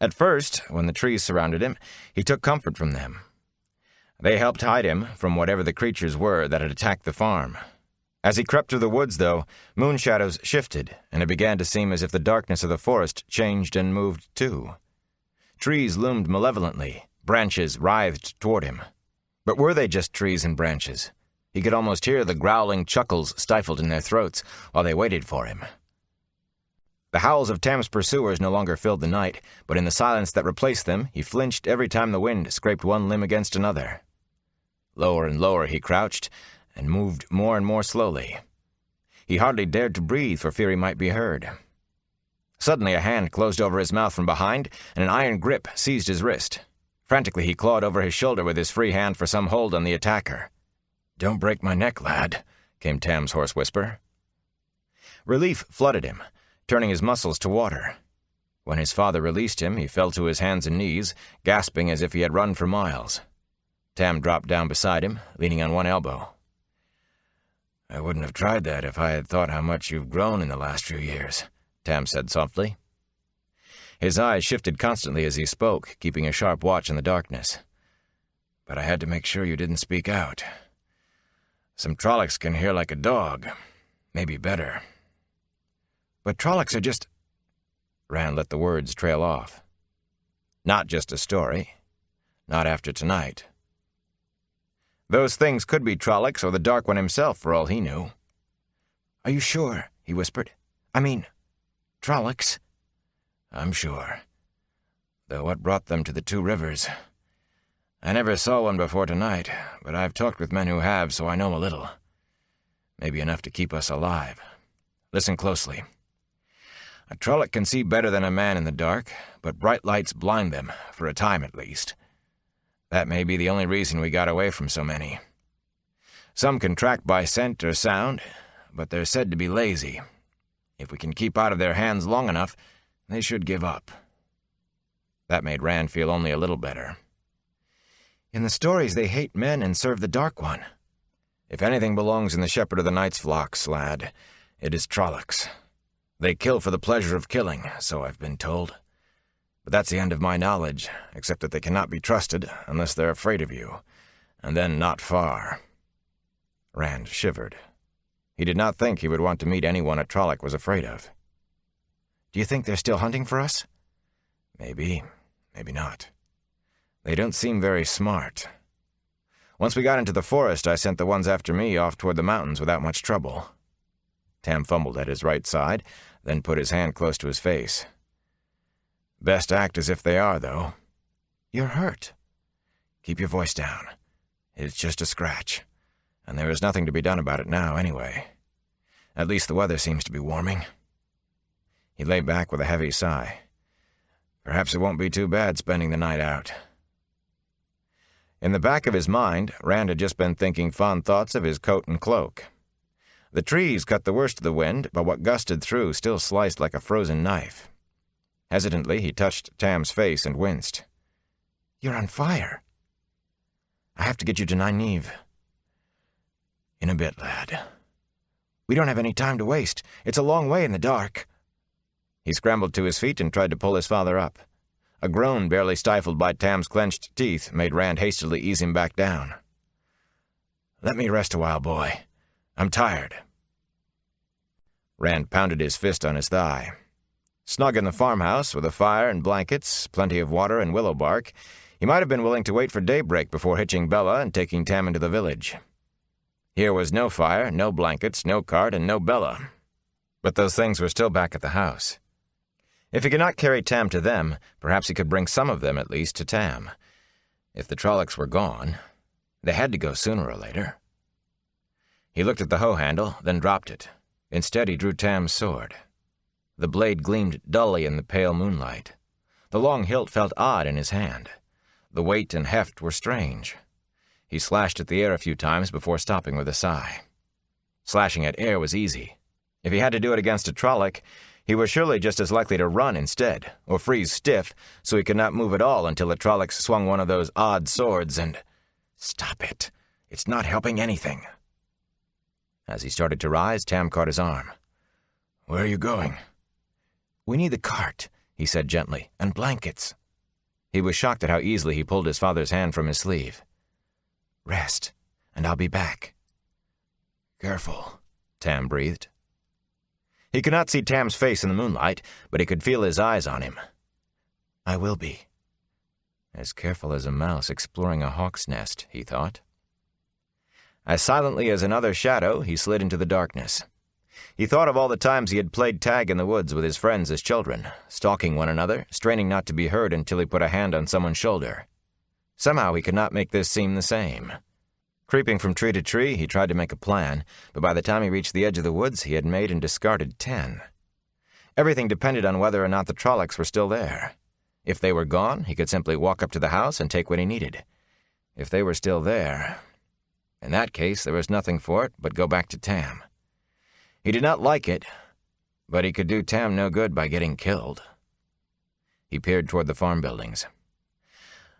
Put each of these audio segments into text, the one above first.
At first, when the trees surrounded him, he took comfort from them. They helped hide him from whatever the creatures were that had attacked the farm. As he crept through the woods, though, moon shadows shifted, and it began to seem as if the darkness of the forest changed and moved too. Trees loomed malevolently, branches writhed toward him. But were they just trees and branches? He could almost hear the growling chuckles stifled in their throats while they waited for him. The howls of Tam's pursuers no longer filled the night, but in the silence that replaced them, he flinched every time the wind scraped one limb against another. Lower and lower he crouched, and moved more and more slowly. He hardly dared to breathe for fear he might be heard. Suddenly a hand closed over his mouth from behind, and an iron grip seized his wrist. Frantically he clawed over his shoulder with his free hand for some hold on the attacker. "Don't break my neck, lad," came Tam's hoarse whisper. Relief flooded him, turning his muscles to water. When his father released him, he fell to his hands and knees, gasping as if he had run for miles. Tam dropped down beside him, leaning on one elbow. "I wouldn't have tried that if I had thought how much you've grown in the last few years," Tam said softly. His eyes shifted constantly as he spoke, keeping a sharp watch in the darkness. "But I had to make sure you didn't speak out. Some Trollocs can hear like a dog, maybe better." "But Trollocs are just—" Rand let the words trail off. "Not just a story. Not after tonight. Those things could be Trollocs or the Dark One himself, for all he knew." "Are you sure?" he whispered. "I mean, Trollocs?" "I'm sure. Though what brought them to the two rivers? I never saw one before tonight, but I've talked with men who have, so I know a little. Maybe enough to keep us alive. Listen closely. A Trolloc can see better than a man in the dark, but bright lights blind them, for a time at least. That may be the only reason we got away from so many. Some can track by scent or sound, but they're said to be lazy. If we can keep out of their hands long enough, they should give up." That made Rand feel only a little better. "In the stories, they hate men and serve the Dark One. If anything belongs in the Shepherd of the Night's flocks, lad, it is Trollocs. They kill for the pleasure of killing, so I've been told. But that's the end of my knowledge, except that they cannot be trusted unless they're afraid of you, and then not far." Rand shivered. He did not think he would want to meet anyone a Trolloc was afraid of. "Do you think they're still hunting for us?" "Maybe, maybe not. They don't seem very smart. Once we got into the forest, I sent the ones after me off toward the mountains without much trouble." Tam fumbled at his right side, then put his hand close to his face. "Best act as if they are, though." "You're hurt." "Keep your voice down. It's just a scratch, and there is nothing to be done about it now, anyway. At least the weather seems to be warming." He lay back with a heavy sigh. Perhaps it won't be too bad spending the night out. In the back of his mind, Rand had just been thinking fond thoughts of his coat and cloak. The trees cut the worst of the wind, but what gusted through still sliced like a frozen knife. Hesitantly, he touched Tam's face and winced. "You're on fire." "I have to get you to Nynaeve." "In a bit, lad." "We don't have any time to waste. It's a long way in the dark." He scrambled to his feet and tried to pull his father up. A groan barely stifled by Tam's clenched teeth made Rand hastily ease him back down. "Let me rest a while, boy. I'm tired." Rand pounded his fist on his thigh. Snug in the farmhouse, with a fire and blankets, plenty of water and willow bark, he might have been willing to wait for daybreak before hitching Bella and taking Tam into the village. Here was no fire, no blankets, no cart, and no Bella. But those things were still back at the house. If he could not carry Tam to them, perhaps he could bring some of them at least to Tam. If the Trollocs were gone, they had to go sooner or later. He looked at the hoe handle, then dropped it. Instead, he drew Tam's sword. The blade gleamed dully in the pale moonlight. The long hilt felt odd in his hand. The weight and heft were strange. He slashed at the air a few times before stopping with a sigh. Slashing at air was easy. If he had to do it against a Trolloc, he was surely just as likely to run instead, or freeze stiff so he could not move at all until the Trolloc swung one of those odd swords and— "Stop it. It's not helping anything." As he started to rise, Tam caught his arm. "Where are you going?" "We need the cart," he said gently, "and blankets." He was shocked at how easily he pulled his father's hand from his sleeve. "Rest, and I'll be back." "Careful," Tam breathed. He could not see Tam's face in the moonlight, but he could feel his eyes on him. "I will be." As careful as a mouse exploring a hawk's nest, he thought. As silently as another shadow, he slid into the darkness. He thought of all the times he had played tag in the woods with his friends as children, stalking one another, straining not to be heard until he put a hand on someone's shoulder. Somehow he could not make this seem the same. Creeping from tree to tree, he tried to make a plan, but by the time he reached the edge of the woods, he had made and discarded 10. Everything depended on whether or not the Trollocs were still there. If they were gone, he could simply walk up to the house and take what he needed. If they were still there, in that case, there was nothing for it but go back to Tam. He did not like it, but he could do Tam no good by getting killed. He peered toward the farm buildings.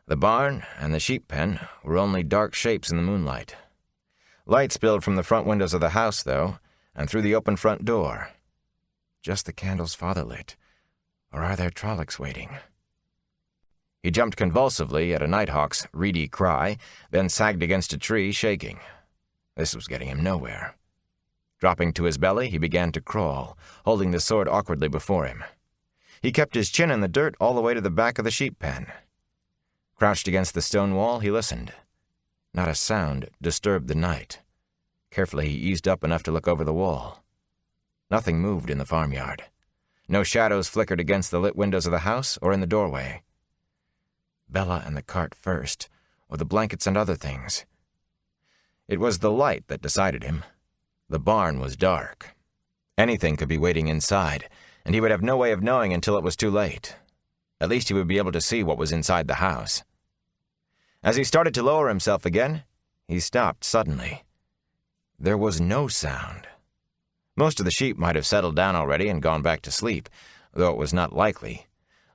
The barn and the sheep pen were only dark shapes in the moonlight. Light spilled from the front windows of the house, though, and through the open front door. Just the candles father lit, or are there Trollocs waiting? He jumped convulsively at a nighthawk's reedy cry, then sagged against a tree, shaking. This was getting him nowhere. Dropping to his belly, he began to crawl, holding the sword awkwardly before him. He kept his chin in the dirt all the way to the back of the sheep pen. Crouched against the stone wall, he listened. Not a sound disturbed the night. Carefully, he eased up enough to look over the wall. Nothing moved in the farmyard. No shadows flickered against the lit windows of the house or in the doorway. Bella and the cart first, or the blankets and other things. It was the light that decided him. The barn was dark. Anything could be waiting inside, and he would have no way of knowing until it was too late. At least he would be able to see what was inside the house. As he started to lower himself again, he stopped suddenly. There was no sound. Most of the sheep might have settled down already and gone back to sleep, though it was not likely.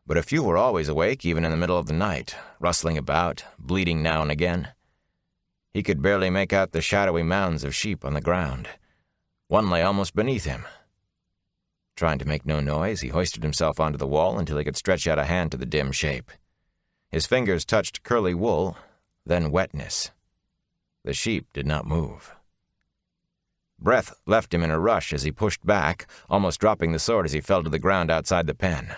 But a few were always awake, even in the middle of the night, rustling about, bleating now and again. He could barely make out the shadowy mounds of sheep on the ground. One lay almost beneath him. Trying to make no noise, he hoisted himself onto the wall until he could stretch out a hand to the dim shape. His fingers touched curly wool, then wetness. The sheep did not move. Breath left him in a rush as he pushed back, almost dropping the sword as he fell to the ground outside the pen.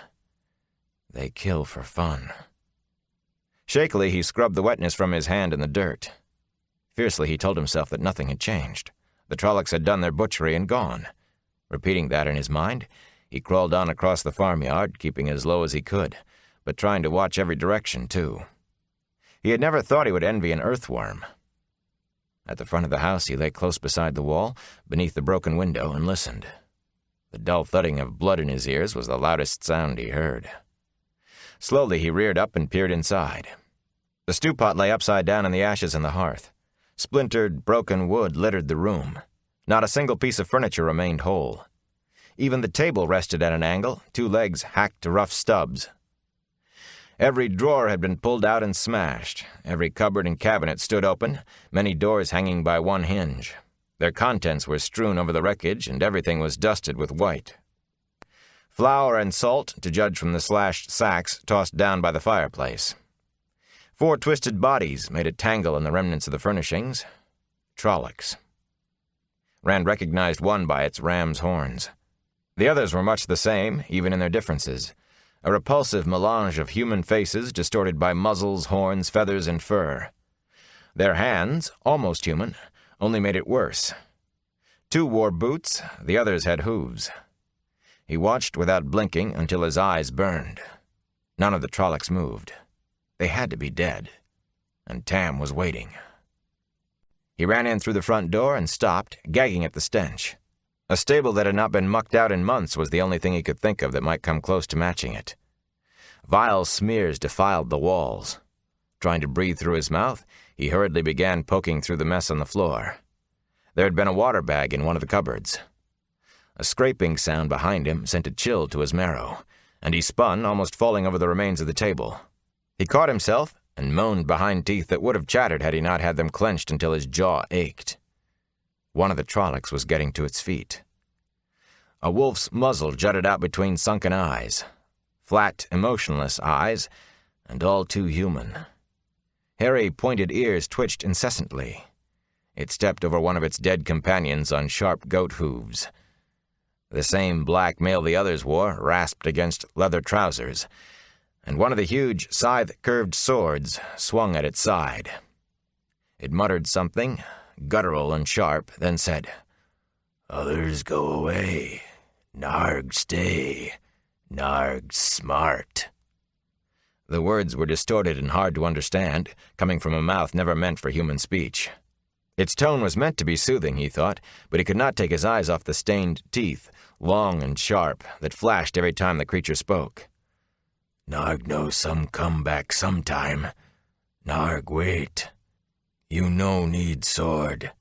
They kill for fun. Shakily, he scrubbed the wetness from his hand in the dirt. Fiercely, he told himself that nothing had changed. The Trollocs had done their butchery and gone. Repeating that in his mind, he crawled on across the farmyard, keeping as low as he could, but trying to watch every direction, too. He had never thought he would envy an earthworm. At the front of the house, he lay close beside the wall, beneath the broken window, and listened. The dull thudding of blood in his ears was the loudest sound he heard. Slowly, he reared up and peered inside. The stew pot lay upside down in the ashes on the hearth. Splintered, broken wood littered the room. Not a single piece of furniture remained whole. Even the table rested at an angle, 2 legs hacked to rough stubs. Every drawer had been pulled out and smashed. Every cupboard and cabinet stood open, many doors hanging by one hinge. Their contents were strewn over the wreckage, and everything was dusted with white. Flour and salt, to judge from the slashed sacks tossed down by the fireplace. 4 twisted bodies made a tangle in the remnants of the furnishings. Trollocs. Rand recognized one by its ram's horns. The others were much the same, even in their differences. A repulsive melange of human faces distorted by muzzles, horns, feathers, and fur. Their hands, almost human, only made it worse. 2 wore boots, the others had hooves. He watched without blinking until his eyes burned. None of the Trollocs moved. They had to be dead, and Tam was waiting. He ran in through the front door and stopped, gagging at the stench. A stable that had not been mucked out in months was the only thing he could think of that might come close to matching it. Vile smears defiled the walls. Trying to breathe through his mouth, he hurriedly began poking through the mess on the floor. There had been a water bag in one of the cupboards. A scraping sound behind him sent a chill to his marrow, and he spun, almost falling over the remains of the table. He caught himself and moaned behind teeth that would have chattered had he not had them clenched until his jaw ached. One of the Trollocs was getting to its feet. A wolf's muzzle jutted out between sunken eyes. flat, emotionless eyes, and all too human. Hairy, pointed ears twitched incessantly. It stepped over one of its dead companions on sharp goat hooves. The same black mail the others wore rasped against leather trousers, and one of the huge, scythe-curved swords swung at its side. It muttered something, guttural and sharp, then said, "Others go away. Narg stay. Narg Smart." The words were distorted and hard to understand, coming from a mouth never meant for human speech. Its tone was meant to be soothing, he thought, but he could not take his eyes off the stained teeth, long and sharp, that flashed every time the creature spoke. "Narg know some come back sometime. Narg wait. You no need sword.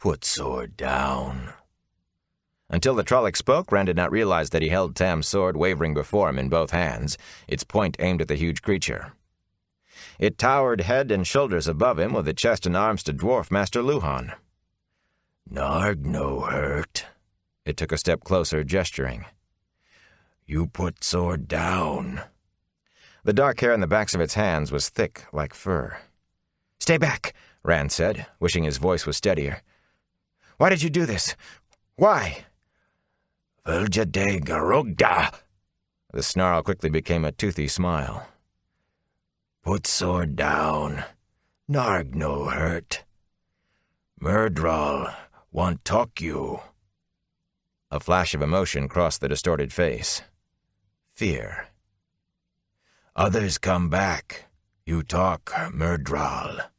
Put sword down." Until the Trolloc spoke, Rand did not realize that he held Tam's sword wavering before him in both hands, its point aimed at the huge creature. It towered head and shoulders above him, with the chest and arms to dwarf Master Luhan. "Narg no hurt." It took a step closer, gesturing. "You put sword down." The dark hair in the backs of its hands was thick like fur. "Stay back," Rand said, wishing his voice was steadier. "Why did you do this? Why?" "Vilja de Garugda." The snarl quickly became a toothy smile. "Put sword down. Narg no hurt. Myrddraal want talk you." A flash of emotion crossed the distorted face. Fear. "Others come back. You talk, Myrddraal."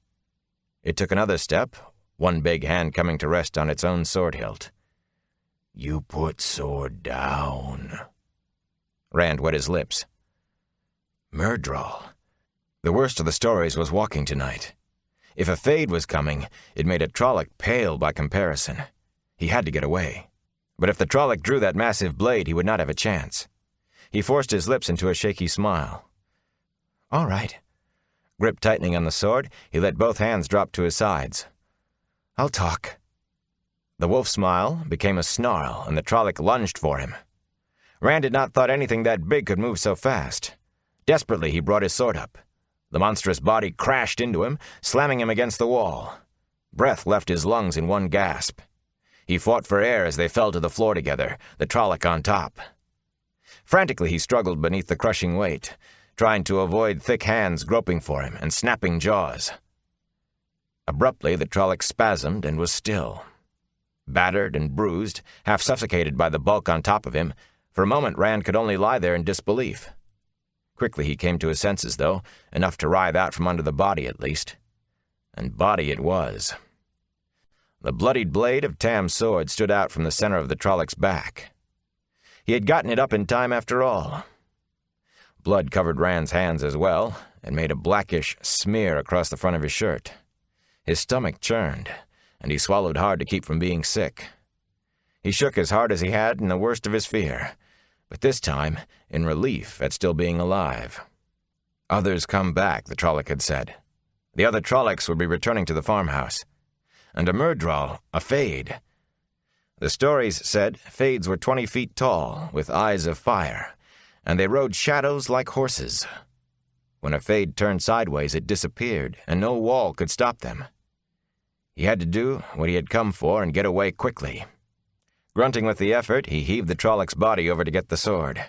It took another step, one big hand coming to rest on its own sword hilt. "You put sword down." Rand wet his lips. Myrddraal. The worst of the stories was walking tonight. If a fade was coming, it made a Trolloc pale by comparison. He had to get away. But if the Trolloc drew that massive blade, he would not have a chance. He forced his lips into a shaky smile. "All right." Grip tightening on the sword, he let both hands drop to his sides. "I'll talk." The wolf smile became a snarl, and the Trolloc lunged for him. Rand had not thought anything that big could move so fast. Desperately, he brought his sword up. The monstrous body crashed into him, slamming him against the wall. Breath left his lungs in one gasp. He fought for air as they fell to the floor together, the Trolloc on top. Frantically, he struggled beneath the crushing weight, trying to avoid thick hands groping for him and snapping jaws. Abruptly, the Trolloc spasmed and was still. Battered and bruised, half suffocated by the bulk on top of him, for a moment Rand could only lie there in disbelief. Quickly he came to his senses, though, enough to writhe out from under the body at least. And body it was. The bloodied blade of Tam's sword stood out from the center of the Trolloc's back. He had gotten it up in time after all. Blood covered Rand's hands as well, and made a blackish smear across the front of his shirt. His stomach churned, and he swallowed hard to keep from being sick. He shook as hard as he had in the worst of his fear, but this time in relief at still being alive. Others come back, the Trolloc had said. The other Trollocs would be returning to the farmhouse. And a Myrddraal, a Fade. The stories said Fades were 20 feet tall, with eyes of fire, and they rode shadows like horses. When a Fade turned sideways, it disappeared, and no wall could stop them. He had to do what he had come for and get away quickly. Grunting with the effort, he heaved the Trolloc's body over to get the sword,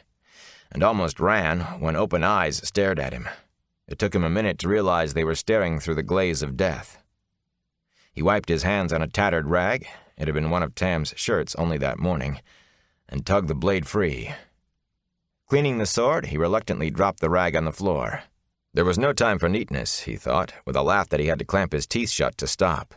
and almost ran when open eyes stared at him. It took him a minute to realize they were staring through the glaze of death. He wiped his hands on a tattered rag, it had been one of Tam's shirts only that morning, and tugged the blade free. Cleaning the sword, he reluctantly dropped the rag on the floor. There was no time for neatness, he thought, with a laugh that he had to clamp his teeth shut to stop.